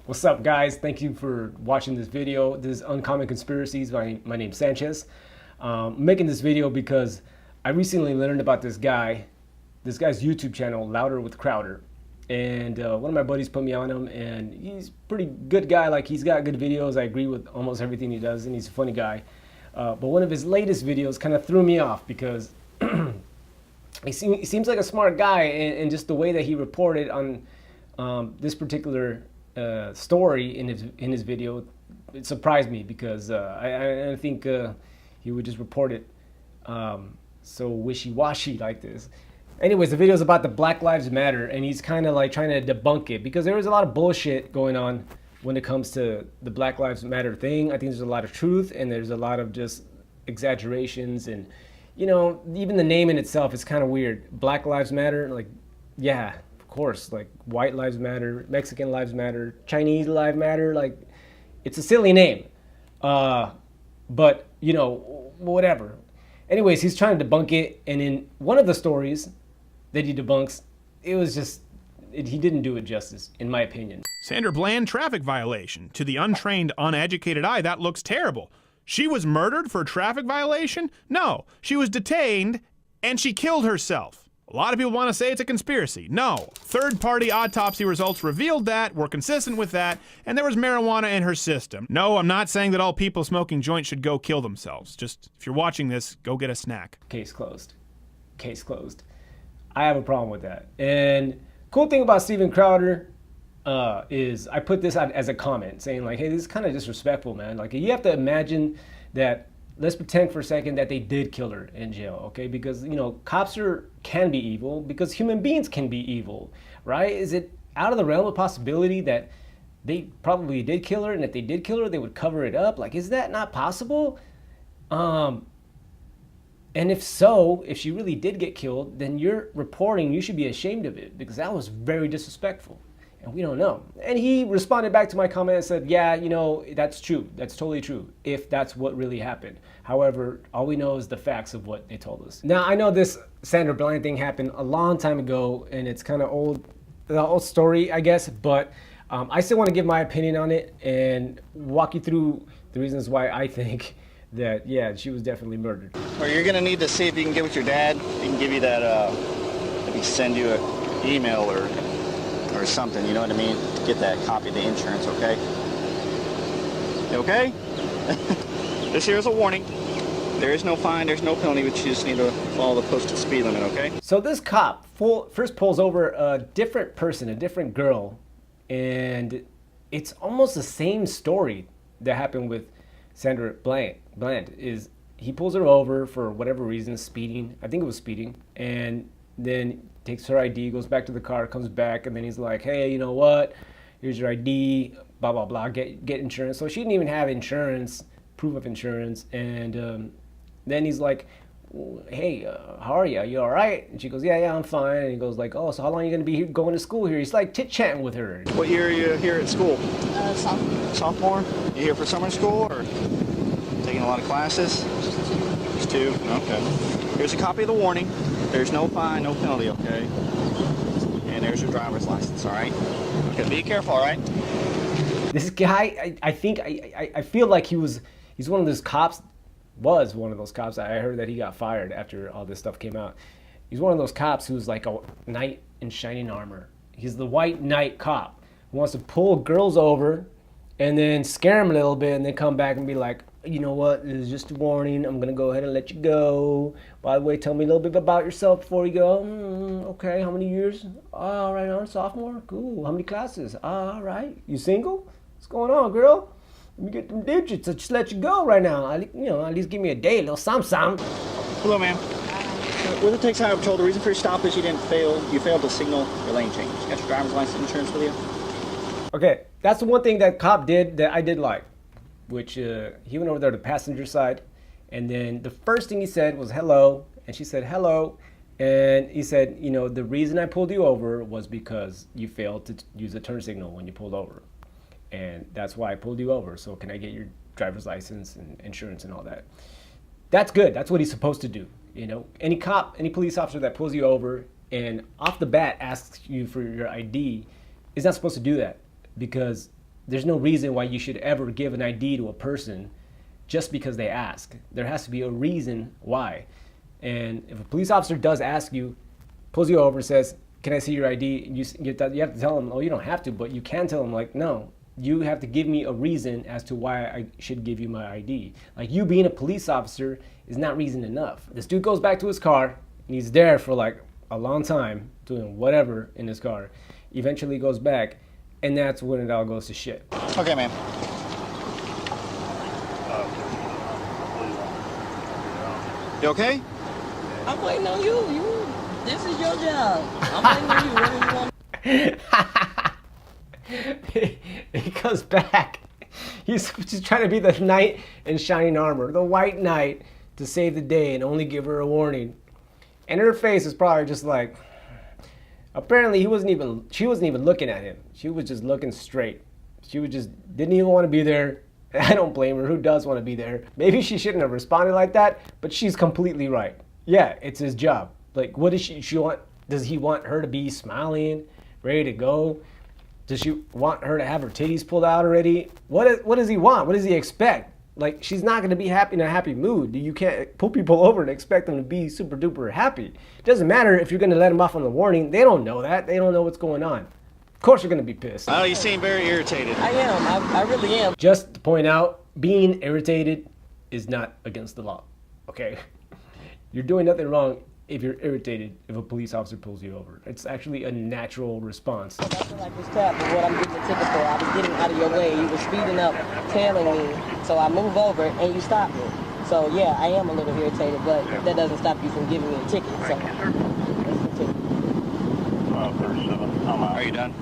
What's up, guys? Thank you for watching this video. This is Uncommon Conspiracies. My name's Sanchez. I'm making this video because I recently learned about this guy's YouTube channel, Louder with Crowder. And one of my buddies put me on him, and he's a pretty good guy. Like, he's got good videos. I agree with almost everything he does, and he's a funny guy. But one of his latest videos kind of threw me off because he seems like a smart guy, and just the way that he reported on this particular story in his video, it surprised me because I think he would just report it so wishy-washy like this. Anyways, the video is about the Black Lives Matter, and he's kind of like trying to debunk it because there was a lot of bullshit going on when it comes to the Black Lives Matter thing. I think there's a lot of truth, and there's a lot of just exaggerations, and you know, even the name in itself is kind of weird. Black Lives Matter, like, yeah, of course, like white lives matter, Mexican lives matter, Chinese lives matter. Like, it's a silly name, but you know, whatever. Anyways, he's trying to debunk it, and in one of the stories that he debunks, it was just, he didn't do it justice, in my opinion. Sandra Bland traffic violation. To the untrained, uneducated eye, that looks terrible. She was murdered for a traffic violation? No, she was detained and she killed herself. A lot of people want to say it's a conspiracy. No, third-party autopsy results revealed that, were consistent with that, and there was marijuana in her system. No, I'm not saying that all people smoking joints should go kill themselves. Just, if you're watching this, go get a snack. Case closed. Case closed. I have a problem with that. And cool thing about Steven Crowder is I put this out as a comment saying like, hey, this is kind of disrespectful, man. Like, you have to imagine that, let's pretend for a second that they did kill her in jail, okay? Because, you know, cops can be evil because human beings can be evil, right? Is it out of the realm of possibility that they probably did kill her, and if they did kill her, they would cover it up? Like, is that not possible? And if so, if she really did get killed, then you're reporting, you should be ashamed of it because that was very disrespectful. And we don't know. And he responded back to my comment and said, yeah, you know, that's true. That's totally true, if that's what really happened. However, all we know is the facts of what they told us. Now, I know this Sandra Bland thing happened a long time ago, and it's kind of the old story, I guess, but I still want to give my opinion on it and walk you through the reasons why I think that, yeah, she was definitely murdered. Or you're going to need to see if you can get with your dad. He can give you that, maybe send you an email or something, you know what I mean? To get that copy of the insurance, okay? You okay? This here is a warning. There is no fine, there's no penalty, but you just need to follow the posted speed limit, okay? So this cop first pulls over a different person, a different girl, and it's almost the same story that happened with Sandra Bland. Is he pulls her over for whatever reason, speeding, I think it was speeding, and then takes her ID, goes back to the car, comes back, and then he's like, hey, you know what? Here's your ID, blah, blah, blah, get insurance. So she didn't even have insurance, proof of insurance. And then he's like, hey, how are you? Are you all right? And she goes, yeah, I'm fine. And he goes like, oh, so how long are you going to be going to school here? He's like chit-chatting with her. What year are you here at school? Sophomore. Sophomore? You here for summer school or taking a lot of classes? Just two? Okay. Here's a copy of the warning. There's no fine, no penalty, okay? And there's your driver's license, all right? Okay, be careful, all right? This guy, I feel like he's one of those cops, was one of those cops. I heard that he got fired after all this stuff came out. He's one of those cops who's like a knight in shining armor. He's the white knight cop who wants to pull girls over and then scare them a little bit and then come back and be like, you know what, this is just a warning. I'm going to go ahead and let you go. By the way, tell me a little bit about yourself before you go. Okay, how many years? Right on, sophomore. Cool. How many classes? All right. You single? What's going on, girl? Let me get them digits. I'll just let you go right now. At least give me a day, a little something. Hello, ma'am. With the Texas Highway Patrol, the reason for your stop is you failed to signal your lane change. You got your driver's license insurance with you? Okay, that's the one thing that cop did that I did like, which he went over there to the passenger side, and then the first thing he said was hello, and she said hello, and he said, you know, the reason I pulled you over was because you failed to use a turn signal when you pulled over, and that's why I pulled you over. So can I get your driver's license and insurance and all that? That's good. That's what he's supposed to do. You know, any cop, any police officer that pulls you over and off the bat asks you for your ID is not supposed to do that, because there's no reason why you should ever give an ID to a person just because they ask. There has to be a reason why. And if a police officer does ask you, pulls you over, says, can I see your ID? You have to tell them, oh, you don't have to, but you can tell them, like, no, you have to give me a reason as to why I should give you my ID. Like, you being a police officer is not reason enough. This dude goes back to his car, and he's there for like a long time doing whatever in his car. Eventually goes back, and that's when it all goes to shit. Okay, man. You okay? I'm waiting on you. This is your job. I'm waiting on you. What do you want? He goes back. He's just trying to be the knight in shining armor, the white knight, to save the day and only give her a warning. And her face is probably just like, apparently she wasn't even looking at him. She was just looking straight. She didn't even want to be there. I don't blame her. Who does want to be there? Maybe she shouldn't have responded like that, but she's completely right. Yeah, it's his job. Like, what does she want? Does he want her to be smiling, ready to go? Does she want her to have her titties pulled out already? What does he want? What does he expect? Like, she's not going to be happy in a happy mood. You can't pull people over and expect them to be super duper happy. It doesn't matter if you're going to let them off on the warning. They don't know that. They don't know what's going on. Of course you're going to be pissed. Oh, you seem very irritated. I am. I really am. Just to point out, being irritated is not against the law. Okay? You're doing nothing wrong if you're irritated if a police officer pulls you over. It's actually a natural response. I feel like this trap is what I'm getting a ticket for. I was getting out of your way. You were speeding up, tailing me. So I move over and you stop me. So yeah, I am a little irritated, but that doesn't stop you from giving me a ticket. So that's the ticket. Are you done?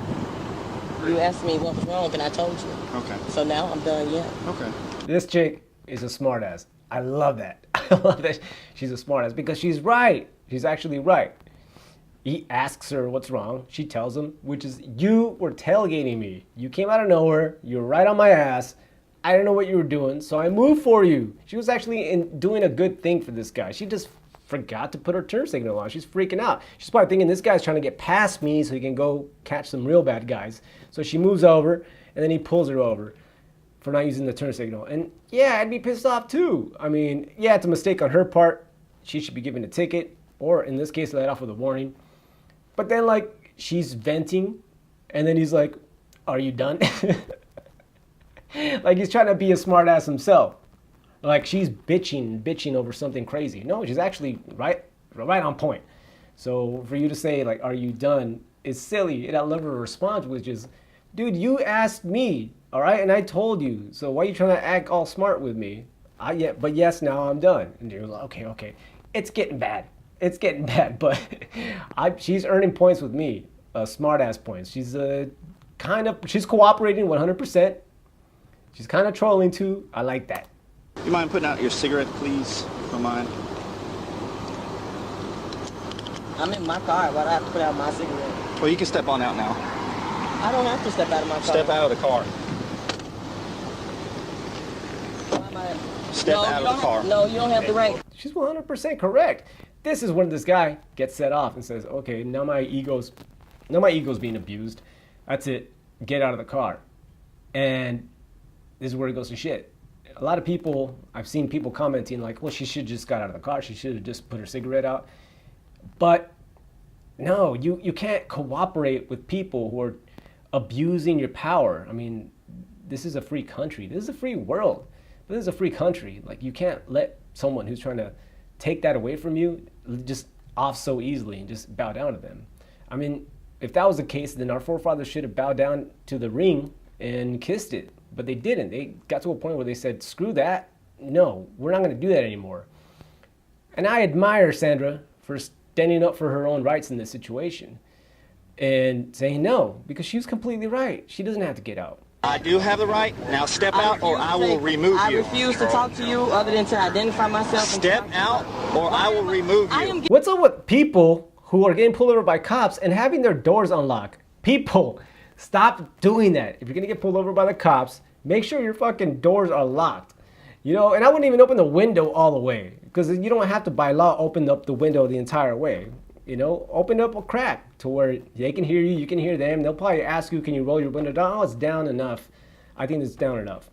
You asked me what was wrong and I told you. Okay. So now I'm done, yeah. Okay. This chick is a smartass. I love that. I love that she's a smartass because she's right. She's actually right. He asks her what's wrong. She tells him, which is, you were tailgating me. You came out of nowhere. You were right on my ass. I didn't know what you were doing, so I moved for you. She was actually doing a good thing for this guy. She just forgot to put her turn signal on. She's freaking out. She's probably thinking this guy's trying to get past me so he can go catch some real bad guys. So she moves over, and then he pulls her over for not using the turn signal. And yeah, I'd be pissed off too. I mean, yeah, it's a mistake on her part. She should be given a ticket, or in this case, let off with a warning. But then, like, she's venting, and then he's like, are you done? Like, he's trying to be a smartass himself. Like, she's bitching over something crazy. No, she's actually right on point. So for you to say, like, are you done, is silly. And I love her response, which is, dude, you asked me, all right? And I told you. So why are you trying to act all smart with me? But yes, now I'm done. And you're like, okay. It's getting bad. But she's earning points with me, smart-ass points. She's she's cooperating 100%. She's kind of trolling too. I like that. You mind putting out your cigarette, please? Don't mind. I'm in my car. Why do I have to put out my cigarette? Well, you can step on out now. I don't have to step out of my car. Step out of the car. Why am I... Step out of the car. No, you don't have the right. She's 100% correct. This is when this guy gets set off and says, okay, now my ego's being abused. That's it. Get out of the car. And this is where it goes to shit. A lot of people, I've seen people commenting like, well, she should just got out of the car. She should have just put her cigarette out. But no, you can't cooperate with people who are abusing your power. I mean, this is a free country. This is a free world. But this is a free country. Like, you can't let someone who's trying to take that away from you just off so easily and just bow down to them. I mean, if that was the case, then our forefathers should have bowed down to the ring and kissed it. But they didn't. They got to a point where they said, screw that. No, we're not going to do that anymore. And I admire Sandra for standing up for her own rights in this situation and saying no, because she was completely right. She doesn't have to get out. I do have the right. Now step out or I will remove you. I refuse to talk to you other than to identify myself. Step out or I will remove you. What's up with people who are getting pulled over by cops and having their doors unlocked? People, stop doing that. If you're gonna get pulled over by the cops, make sure your fucking doors are locked. You know, and I wouldn't even open the window all the way, because you don't have to, by law, open up the window the entire way. You know, open up a crack to where they can hear you, you can hear them. They'll probably ask you, can you roll your window down? Oh, it's down enough. I think it's down enough.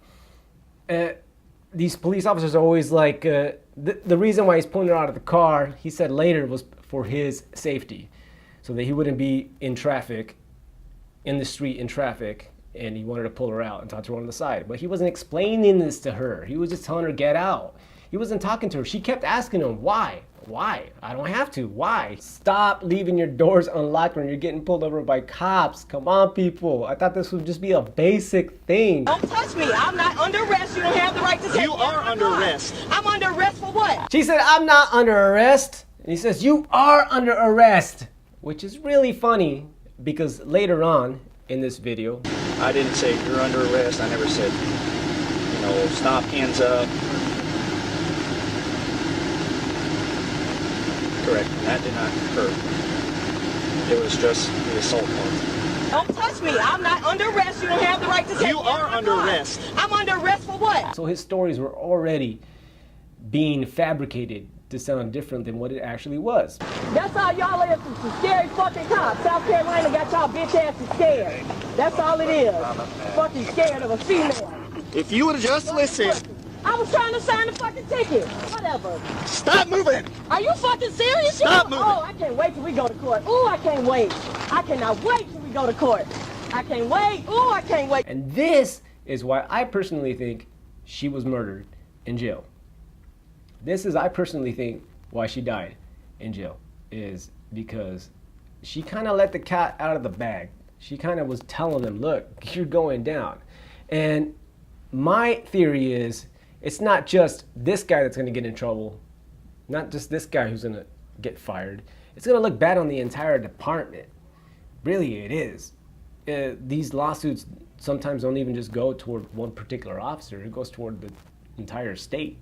These police officers are always like, the reason why he's pulling her out of the car, he said later, was for his safety. So that he wouldn't be in traffic, in the street in traffic, and he wanted to pull her out and talk to her on the side. But he wasn't explaining this to her. He was just telling her, get out. He wasn't talking to her. She kept asking him, why? Why? I don't have to. Why? Stop leaving your doors unlocked when you're getting pulled over by cops. Come on, people. I thought this would just be a basic thing. Don't touch me. I'm not under arrest. You don't have the right to take You me out are of my under car. arrest. I'm under arrest for what? She said, I'm not under arrest. And he says, you are under arrest. Which is really funny because later on in this video, I didn't say you're under arrest. I never said, stop, hands up. Correct. That did not occur. It was just the assault part. Don't touch me. I'm not under arrest. You don't have the right to take You me out are of my under car. arrest. I'm under arrest for what? so his stories were already being fabricated to sound different than what it actually was. That's all y'all is, some scary fucking cops. South Carolina got y'all bitch asses scared. That's all it is. Fucking scared of a female. If you would have just listened, I was trying to sign the fucking ticket. Whatever. stop moving. Are you fucking serious? Stop moving. Oh, I can't wait till we go to court. Ooh, I can't wait. I cannot wait till we go to court. I can't wait. Ooh, I can't wait. And this is why I personally think she was murdered in jail. This is, I personally think, why she died in jail, is because she kind of let the cat out of the bag. She kind of was telling them, look, you're going down. And my theory is, it's not just this guy that's going to get in trouble, not just this guy who's going to get fired. It's going to look bad on the entire department. Really, it is. These lawsuits sometimes don't even just go toward one particular officer. It goes toward the entire state,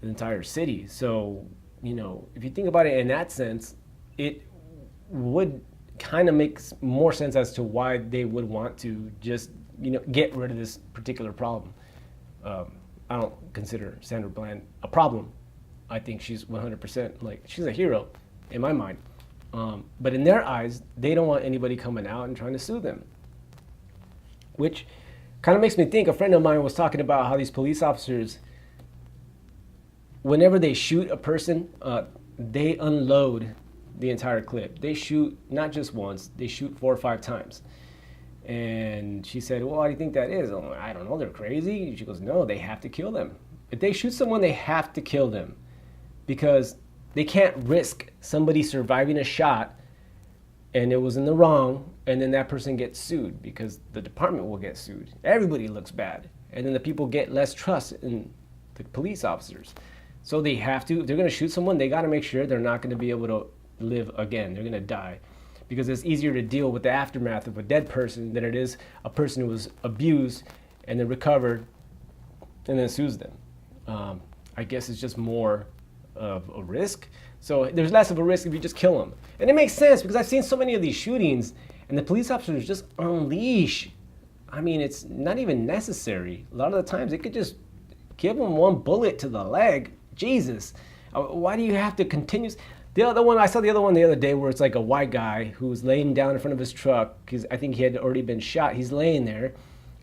the entire city. So, if you think about it in that sense, it would kind of make more sense as to why they would want to just, get rid of this particular problem. I don't consider Sandra Bland a problem. I think she's 100%, she's a hero in my mind. But in their eyes, they don't want anybody coming out and trying to sue them. Which kind of makes me think, a friend of mine was talking about how these police officers, whenever they shoot a person, they unload the entire clip. They shoot not just once, they shoot 4 or 5 times. And she said, well, why do you think that is? I'm like, I don't know, they're crazy. She goes, no, they have to kill them. If they shoot someone, they have to kill them. Because they can't risk somebody surviving a shot and it was in the wrong, and then that person gets sued because the department will get sued. Everybody looks bad. And then the people get less trust in the police officers. So they have to, if they're going to shoot someone, they got to make sure they're not going to be able to live again. They're going to die. Because it's easier to deal with the aftermath of a dead person than it is a person who was abused and then recovered and then sues them. I guess it's just more of a risk. So there's less of a risk if you just kill them. And it makes sense because I've seen so many of these shootings and the police officers just unleash. I mean, it's not even necessary. A lot of the times they could just give them one bullet to the leg. Jesus, why do you have to continue? The other one, I saw the other one the other day where it's like a white guy who's laying down in front of his truck because I think he had already been shot. He's laying there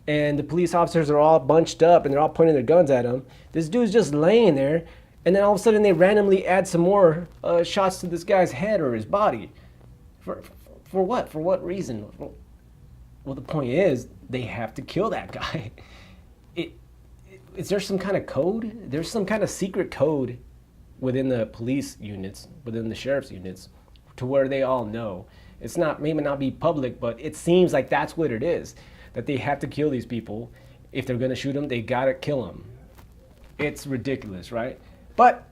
and the police officers are all bunched up and they're all pointing their guns at him. This dude's just laying there and then all of a sudden they randomly add some more shots to this guy's head or his body. For what? For what reason? Well, the point is they have to kill that guy. Is there some kind of code? There's some kind of secret code within the police units, within the sheriff's units, to where they all know. It's not, maybe not be public, but it seems like that's what it is, that they have to kill these people. If they're gonna shoot them, they gotta kill them. It's ridiculous, right? But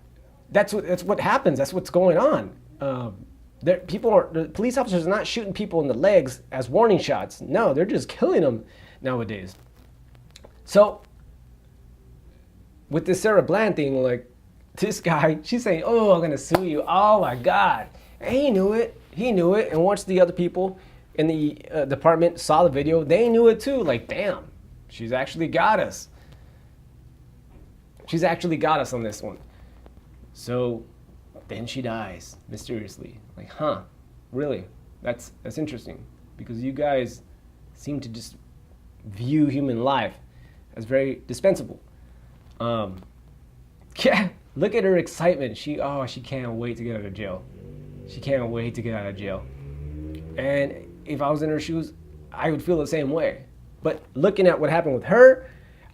that's what happens, that's what's going on. The police officers are not shooting people in the legs as warning shots. No, they're just killing them nowadays. So, with this Sandra Bland thing, this guy, she's saying, oh, I'm gonna sue you. Oh my God. And he knew it. And once the other people in the department saw the video, they knew it too. Damn, she's actually got us. She's actually got us on this one. So then she dies mysteriously. Really? That's interesting because you guys seem to just view human life as very dispensable. Yeah, look at her excitement. She can't wait to get out of jail. She can't wait to get out of jail. And if I was in her shoes, I would feel the same way. But looking at what happened with her,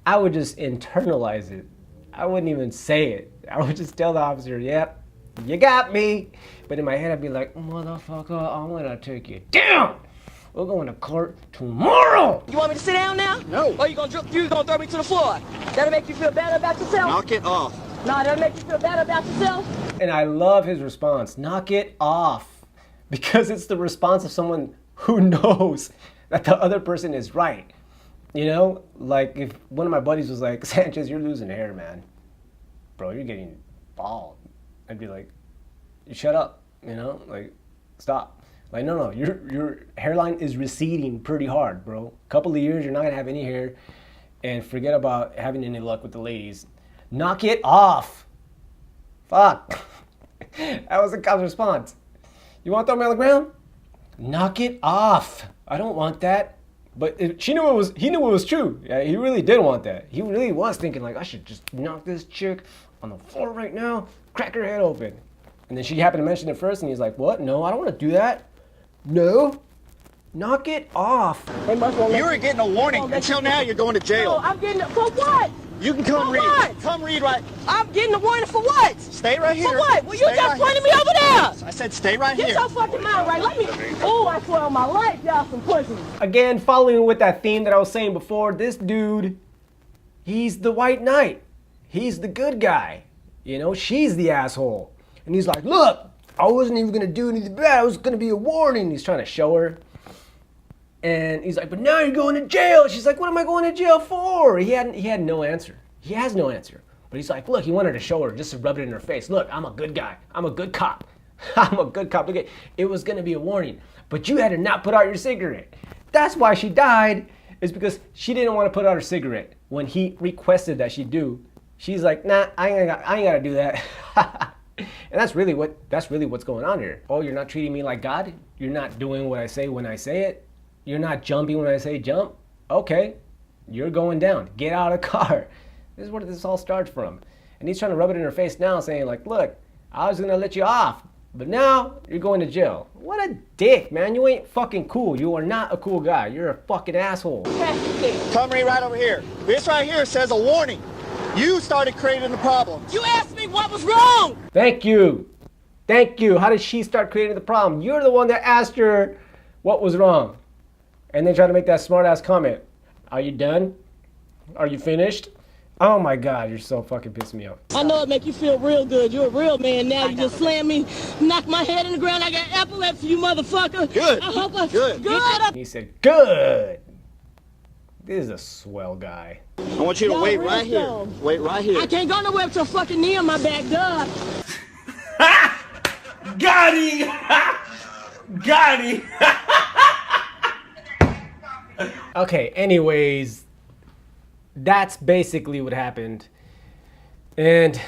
I would just internalize it. I wouldn't even say it. I would just tell the officer, yep, you got me. But in my head, I'd be like, motherfucker, I'm gonna take you down. We're going to court tomorrow. You want me to sit down now? No. Or you gonna throw me to the floor? That'll make you feel better about yourself? Knock it off. No, that'll make you feel better about yourself? And I love his response, knock it off. Because it's the response of someone who knows that the other person is right. You know, like if one of my buddies was like, Sanchez, you're losing hair, man. Bro, you're getting bald. I'd be like, shut up, you know, like, stop. Like, no, your hairline is receding pretty hard, bro. Couple of years, you're not gonna have any hair, and forget about having any luck with the ladies. Knock it off. Fuck. That was the cop's response. You want to throw me on the ground? Knock it off. I don't want that. But he knew it was true. Yeah, he really did want that. He really was thinking like, I should just knock this chick on the floor right now, crack her head open. And then she happened to mention it first, and he's like, what? No, I don't want to do that. No. Knock it off. You were getting a warning. Until now, you're going to No, jail. I'm getting it. For what? You can come For read. what? Come read right. I'm getting a warning for what? Stay right here. For what? Well, you Stay just right pointed here. me over there. I said stay right Get here. your fucking mind right. Let me. Oh, I swear on my life, y'all some pussies. Again, following with that theme that I was saying before, this dude, he's the white knight. He's the good guy. You know, she's the asshole. And he's like, look, I wasn't even gonna do anything bad. It was gonna be a warning. He's trying to show her. And he's like, but now you're going to jail. She's like, what am I going to jail for? He had no answer. He has no answer. But he's like, look, he wanted to show her just to rub it in her face. Look, I'm a good guy. I'm a good cop. I'm a good cop. Look at, it was going to be a warning. But you had to not put out your cigarette. That's why she died, is because she didn't want to put out her cigarette. When he requested that she do, she's like, nah, I ain't got to do that. And that's really what's going on here. Oh, you're not treating me like God? You're not doing what I say when I say it? You're not jumping when I say jump? Okay, you're going down. Get out of the car. This is where this all starts from. And he's trying to rub it in her face now, saying like, look, I was gonna let you off, but now you're going to jail. What a dick, man. You ain't fucking cool. You are not a cool guy. You're a fucking asshole. Come read right over here. This right here says a warning. You started creating the problems. You asked me what was wrong. Thank you. Thank you. How did she start creating the problem? You're the one that asked her what was wrong. And then try to make that smart ass comment. Are you done? Are you finished? Oh my God, you're so fucking pissing me off. I know it make you feel real good. You're a real man now. You just slam me, knock my head in the ground. I got epilepsy, you motherfucker. Good. I hope I, Good. Good. He said, good. This is a swell guy. I want you to Y'all wait real right here. strong. Wait right here. I can't go nowhere with your fucking knee on my back, duh. Got him! Got him! Okay, anyways, that's basically what happened. And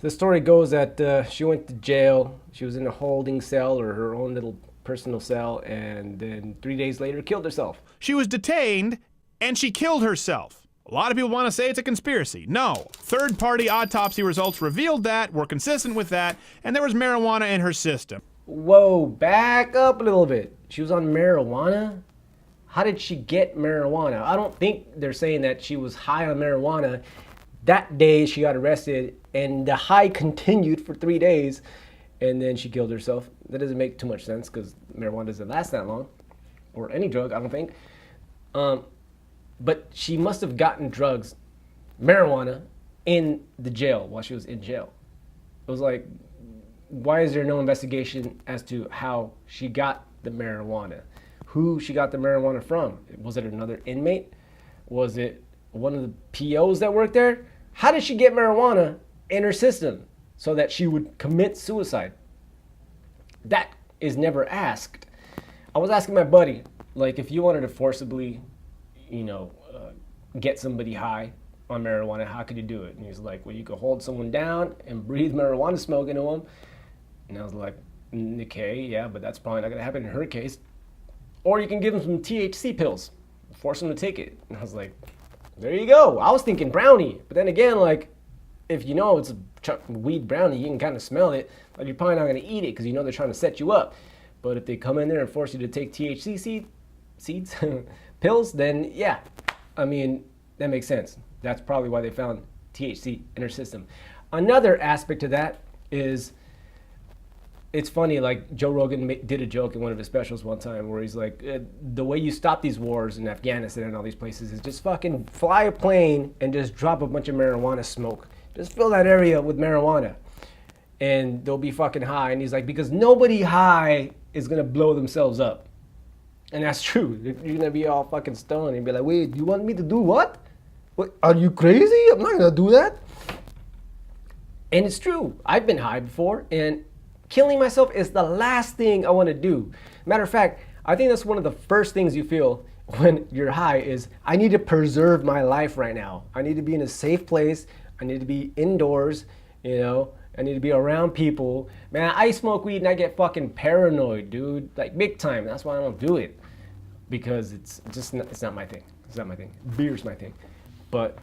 the story goes that she went to jail. She was in a holding cell or her own little personal cell, and then 3 days later killed herself. She was detained and she killed herself. A lot of people want to say it's a conspiracy. No. Third-party autopsy results revealed that, were consistent with that, and there was marijuana in her system. Whoa, back up a little bit. She was on marijuana? How did she get marijuana? I don't think they're saying that she was high on marijuana that day she got arrested, and the high continued for 3 days, and then she killed herself. That doesn't make too much sense because marijuana doesn't last that long, or any drug, I don't think. But she must have gotten drugs, marijuana, in the jail while she was in jail. It was like, why is there no investigation as to how she got the marijuana? Who she got the marijuana from? Was it another inmate? Was it one of the POs that worked there? How did she get marijuana in her system so that she would commit suicide? That is never asked. I was asking my buddy, like, if you wanted to forcibly, get somebody high on marijuana, how could you do it? And he's like, well, you could hold someone down and breathe marijuana smoke into them. And I was like, okay, yeah, but that's probably not gonna happen in her case. Or you can give them some THC pills force them to take it. And I was like, there you go. I was thinking brownie. But then again, like, if you know it's a weed brownie, you can kind of smell it. Like, you're probably not going to eat it because you know they're trying to set you up. But if they come in there and force you to take THC seeds, pills, then yeah. I mean, that makes sense. That's probably why they found THC in her system. Another aspect of that is, it's funny, like Joe Rogan did a joke in one of his specials one time where he's like, the way you stop these wars in Afghanistan and all these places is just fucking fly a plane and just drop a bunch of marijuana smoke. Just fill that area with marijuana and they'll be fucking high. And he's like, because nobody high is gonna blow themselves up. And that's true. You're gonna be all fucking stoned and be like, wait, you want me to do what? What? Are you crazy? I'm not gonna do that. And it's true. I've been high before, and killing myself is the last thing I want to do. Matter of fact, I think that's one of the first things you feel when you're high is, I need to preserve my life right now. I need to be in a safe place. I need to be indoors, you know. I need to be around people. Man, I smoke weed and I get fucking paranoid, dude. Like, big time. That's why I don't do it. Because it's just not, it's not my thing. It's not my thing. Beer's my thing. But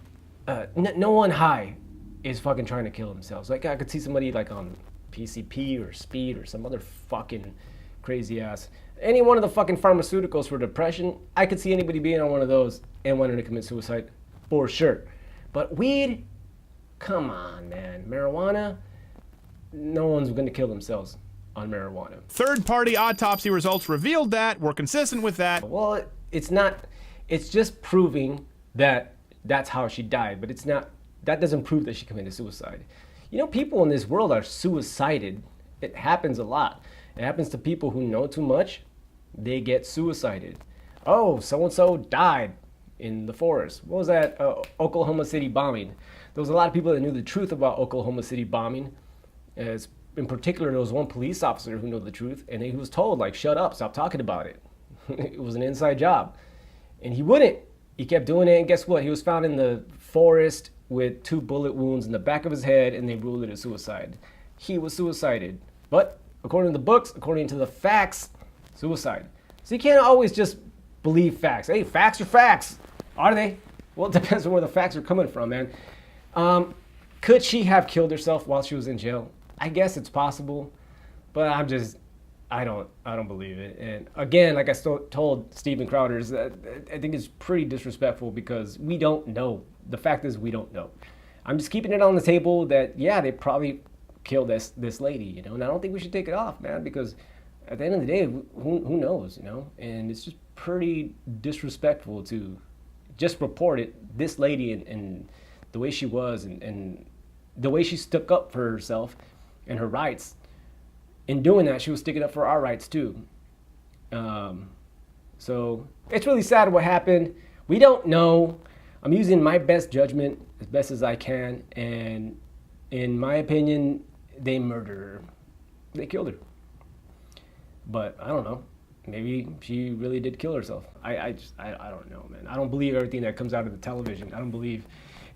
no one high is fucking trying to kill themselves. Like, I could see somebody like on PCP or speed or some other fucking crazy ass. Any one of the fucking pharmaceuticals for depression, I could see anybody being on one of those and wanting to commit suicide for sure. But weed, come on, man. Marijuana, no one's gonna kill themselves on marijuana. Third-party autopsy results revealed that. We're consistent with that. Well, it's not, it's just proving that that's how she died, but it's not, that doesn't prove that she committed suicide. You know, people in this world are suicided. It happens a lot. It happens to people who know too much, they get suicided. Oh, so-and-so died in the forest. What was that? Oklahoma City bombing. There was a lot of people that knew the truth about Oklahoma City bombing. As in particular, there was one police officer who knew the truth, and he was told, like, shut up, stop talking about it. It was an inside job. And he wouldn't. He kept doing it, and guess what? He was found in the forest with 2 bullet wounds in the back of his head, and they ruled it a suicide. He was suicided. But according to the books, according to the facts, suicide. So you can't always just believe facts. Hey, facts are facts. Are they? Well, it depends on where the facts are coming from, man. Could she have killed herself while she was in jail? I guess it's possible, but I don't believe it. And again, like I told Steven Crowders, I think it's pretty disrespectful because we don't know. The fact is, we don't know. I'm just keeping it on the table that, yeah, they probably killed this lady, you know, and I don't think we should take it off, man, because at the end of the day, who knows, you know, and it's just pretty disrespectful to just report it, this lady and the way she was and the way she stuck up for herself and her rights. In doing that, she was sticking up for our rights too. So it's really sad what happened. We don't know. I'm using my best judgment as best as I can, and in my opinion, they murdered her. They killed her. But I don't know. Maybe she really did kill herself. I don't know, man. I don't believe everything that comes out of the television. I don't believe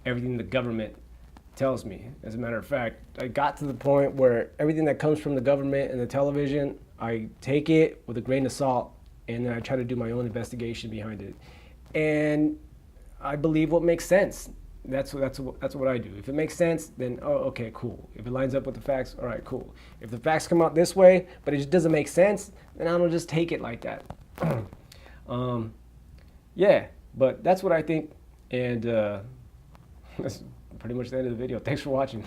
everything the government tells me. As a matter of fact, I got to the point where everything that comes from the government and the television, I take it with a grain of salt, and then I try to do my own investigation behind it. And I believe what makes sense. That's what I do. If it makes sense, then okay, cool. If it lines up with the facts, all right, cool. If the facts come out this way, but it just doesn't make sense, then I don't just take it like that. Yeah, but that's what I think, and that's pretty much the end of the video. Thanks for watching.